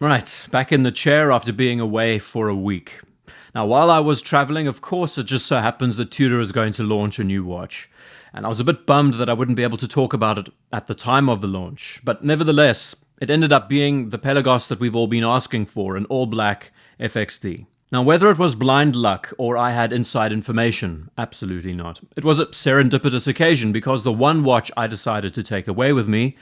Right, back in the chair after being away for a week. Now, while I was traveling, of course, it just so happens that Tudor is going to launch a new watch. And I was a bit bummed that I wouldn't be able to talk about it at the time of the launch. But nevertheless, it ended up being the Pelagos that we've all been asking for, an all-black FXD. Now, whether it was blind luck or I had inside information, absolutely not. It was a serendipitous occasion because the one watch I decided to take away with me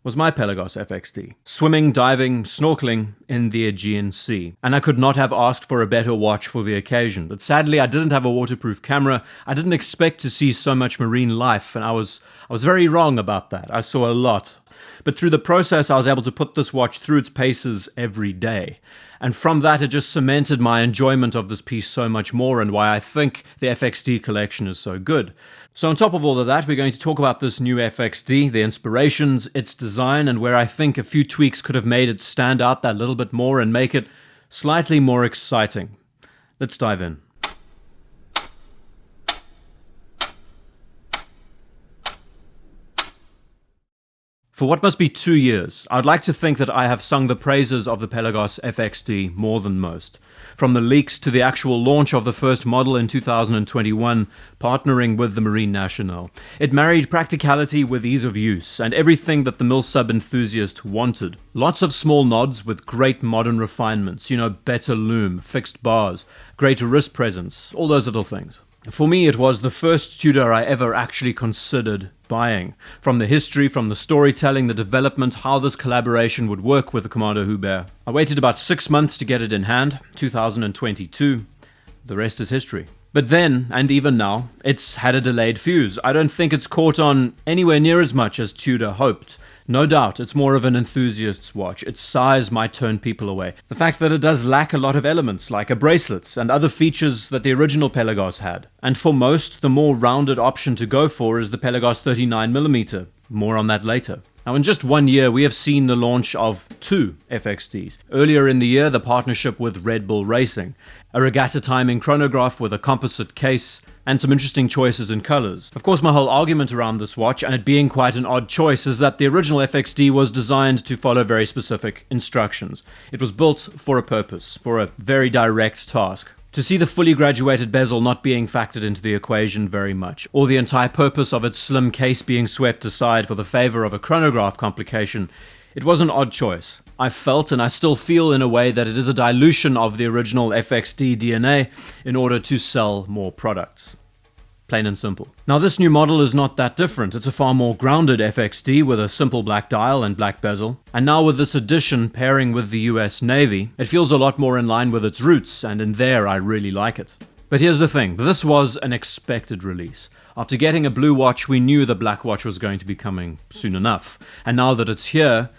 was my Pelagos FXD. Swimming, diving, snorkeling in the Aegean Sea. And I could not have asked for a better watch for the occasion. But sadly, I didn't have a waterproof camera. I didn't expect to see so much marine life, and I was very wrong about that. I saw a lot. But through the process, I was able to put this watch through its paces every day. And from that, it just cemented my enjoyment of this piece so much more and why I think the FXD collection is so good. So on top of all of that, we're going to talk about this new FXD, the inspirations, its design, and where I think a few tweaks could have made it stand out that little bit more and make it slightly more exciting. Let's dive in. For what must be 2 years, I'd like to think that I have sung the praises of the Pelagos FXD more than most. From the leaks to the actual launch of the first model in 2021, partnering with the Marine Nationale. It married practicality with ease of use, and everything that the MilSub enthusiast wanted. Lots of small nods with great modern refinements, better loom, fixed bars, greater wrist presence, all those little things. For me, it was the first Tudor I ever actually considered buying. From the history, from the storytelling, the development, how this collaboration would work with the Commando Hubert. I waited about 6 months to get it in hand, 2022. The rest is history. But then, and even now, it's had a delayed fuse. I don't think it's caught on anywhere near as much as Tudor hoped. No doubt, it's more of an enthusiast's watch. Its size might turn people away. The fact that it does lack a lot of elements, like a bracelet and other features that the original Pelagos had. And for most, the more rounded option to go for is the Pelagos 39mm. More on that later. Now, in just 1 year, we have seen the launch of 2 FXDs. Earlier in the year, the partnership with Red Bull Racing, a regatta timing chronograph with a composite case, and some interesting choices in colors. Of course, my whole argument around this watch, and it being quite an odd choice, is that the original FXD was designed to follow very specific instructions. It was built for a purpose, for a very direct task. To see the fully graduated bezel not being factored into the equation very much, or the entire purpose of its slim case being swept aside for the favor of a chronograph complication, it was an odd choice. I felt, and I still feel in a way, that it is a dilution of the original FXD DNA in order to sell more products. Plain and simple. Now, this new model is not that different. It's a far more grounded FXD with a simple black dial and black bezel. And now with this addition pairing with the US Navy, it feels a lot more in line with its roots, and in there I really like it. But here's the thing, this was an expected release. After getting a blue watch, we knew the black watch was going to be coming soon enough. And now that it's here,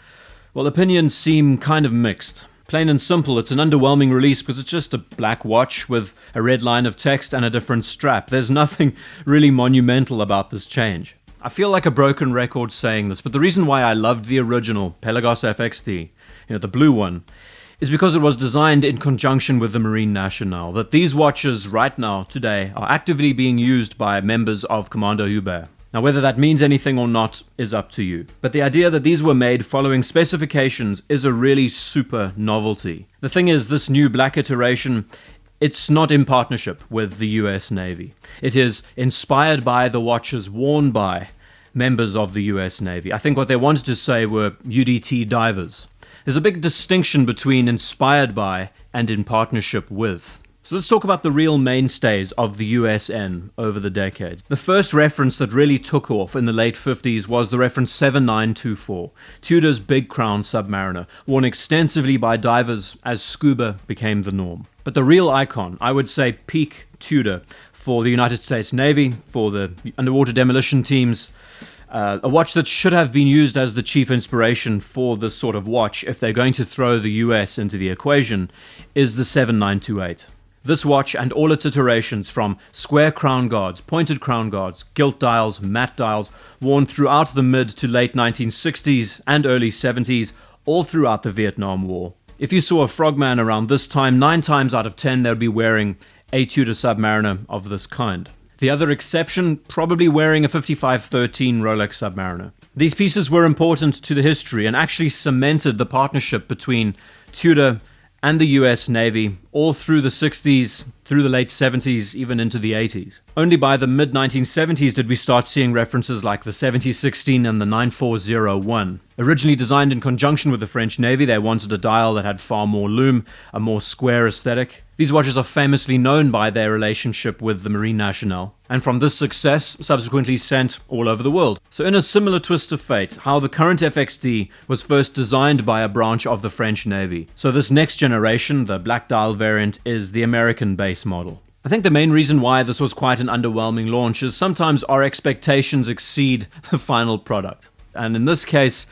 well, opinions seem kind of mixed. Plain and simple, it's an underwhelming release because it's just a black watch with a red line of text and a different strap. There's nothing really monumental about this change. I feel like a broken record saying this, but the reason why I loved the original Pelagos FXD, the blue one, is because it was designed in conjunction with the Marine Nationale. That these watches right now, today, are actively being used by members of Commando Hubert. Now, whether that means anything or not is up to you. But the idea that these were made following specifications is a really super novelty. The thing is, this new black iteration, it's not in partnership with the US Navy. It is inspired by the watches worn by members of the US Navy. I think what they wanted to say were UDT divers. There's a big distinction between inspired by and in partnership with. So let's talk about the real mainstays of the USN over the decades. The first reference that really took off in the late 50s was the reference 7924, Tudor's Big Crown Submariner, worn extensively by divers as scuba became the norm. But the real icon, I would say peak Tudor, for the United States Navy, for the underwater demolition teams, a watch that should have been used as the chief inspiration for this sort of watch if they're going to throw the US into the equation, is the 7928. This watch and all its iterations, from square crown guards, pointed crown guards, gilt dials, matte dials, worn throughout the mid to late 1960s and early 70s, all throughout the Vietnam War. If you saw a frogman around this time, 9 times out of 10 they'd be wearing a Tudor Submariner of this kind. The other exception, probably wearing a 5513 Rolex Submariner. These pieces were important to the history and actually cemented the partnership between Tudor, and the US Navy, all through the 60s, through the late 70s, even into the 80s. Only by the mid-1970s did we start seeing references like the 7016 and the 9401. Originally designed in conjunction with the French Navy, they wanted a dial that had far more lume, a more square aesthetic. These watches are famously known by their relationship with the Marine Nationale, and from this success, subsequently sent all over the world. So in a similar twist of fate, how the current FXD was first designed by a branch of the French Navy. So this next generation, the black dial variant, is the American base model. I think the main reason why this was quite an underwhelming launch is sometimes our expectations exceed the final product. And in this case,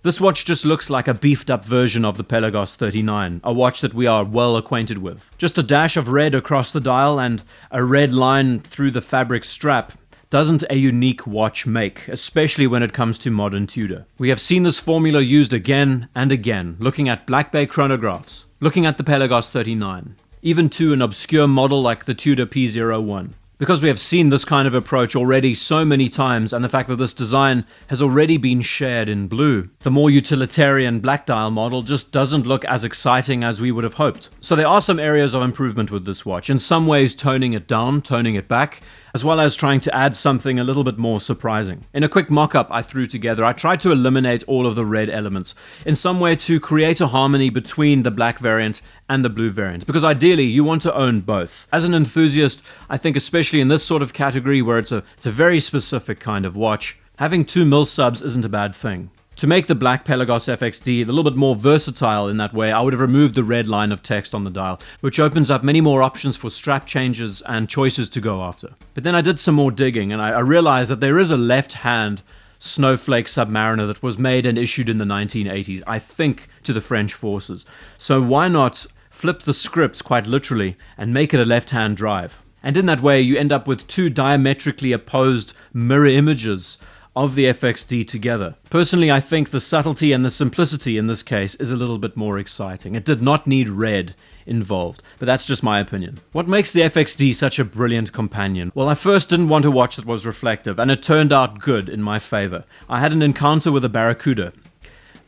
this watch just looks like a beefed up version of the Pelagos 39, a watch that we are well acquainted with. Just a dash of red across the dial and a red line through the fabric strap doesn't a unique watch make, especially when it comes to modern Tudor. We have seen this formula used again and again, looking at Black Bay chronographs, looking at the Pelagos 39, even to an obscure model like the Tudor P01. Because we have seen this kind of approach already so many times, and the fact that this design has already been shared in blue, the more utilitarian black dial model just doesn't look as exciting as we would have hoped. So there are some areas of improvement with this watch, in some ways toning it down, toning it back, as well as trying to add something a little bit more surprising. In a quick mock-up I threw together, I tried to eliminate all of the red elements, in some way to create a harmony between the black variant and the blue variant, because ideally you want to own both. As an enthusiast, I think especially in this sort of category where it's a very specific kind of watch, having two MilSubs isn't a bad thing. To make the black Pelagos FXD a little bit more versatile in that way, I would have removed the red line of text on the dial, which opens up many more options for strap changes and choices to go after. But then I did some more digging and I realized that there is a left-hand Snowflake Submariner that was made and issued in the 1980s, I think to the French forces. So why not flip the script quite literally and make it a left-hand drive? And in that way you end up with two diametrically opposed mirror images of the FXD together. Personally, I think the subtlety and the simplicity in this case is a little bit more exciting. It did not need red involved, but that's just my opinion. What makes the FXD such a brilliant companion? Well, I first didn't want a watch that was reflective, and it turned out good in my favor. I had an encounter with a barracuda,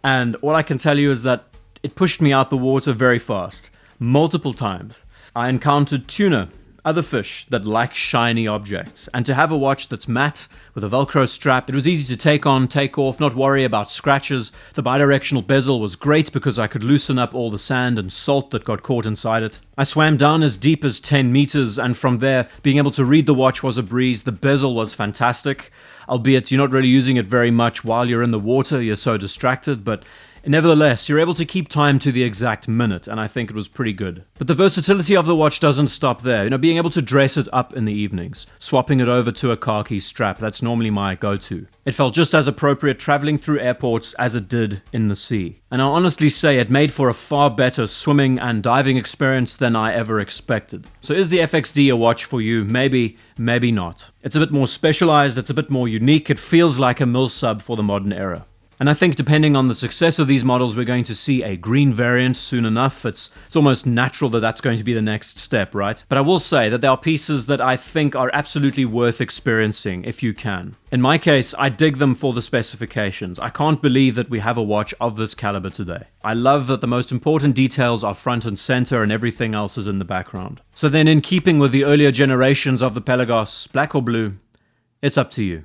and all I can tell you is that it pushed me out the water very fast, multiple times. I encountered tuna, other fish that like shiny objects, and to have a watch that's matte with a Velcro strap, it was easy to take on, take off, not worry about scratches. The bidirectional bezel was great because I could loosen up all the sand and salt that got caught inside it. I swam down as deep as 10 meters, and from there, being able to read the watch was a breeze. The bezel was fantastic, albeit you're not really using it very much while you're in the water, you're so distracted, but nevertheless, you're able to keep time to the exact minute, and I think it was pretty good. But the versatility of the watch doesn't stop there. Being able to dress it up in the evenings, swapping it over to a khaki strap, that's normally my go-to. It felt just as appropriate traveling through airports as it did in the sea. And I'll honestly say it made for a far better swimming and diving experience than I ever expected. So is the FXD a watch for you? Maybe, maybe not. It's a bit more specialized, it's a bit more unique, it feels like a MilSub for the modern era. And I think depending on the success of these models, we're going to see a green variant soon enough. It's almost natural that that's going to be the next step, right? But I will say that there are pieces that I think are absolutely worth experiencing if you can. In my case, I dig them for the specifications. I can't believe that we have a watch of this caliber today. I love that the most important details are front and center and everything else is in the background. So then in keeping with the earlier generations of the Pelagos, black or blue, it's up to you.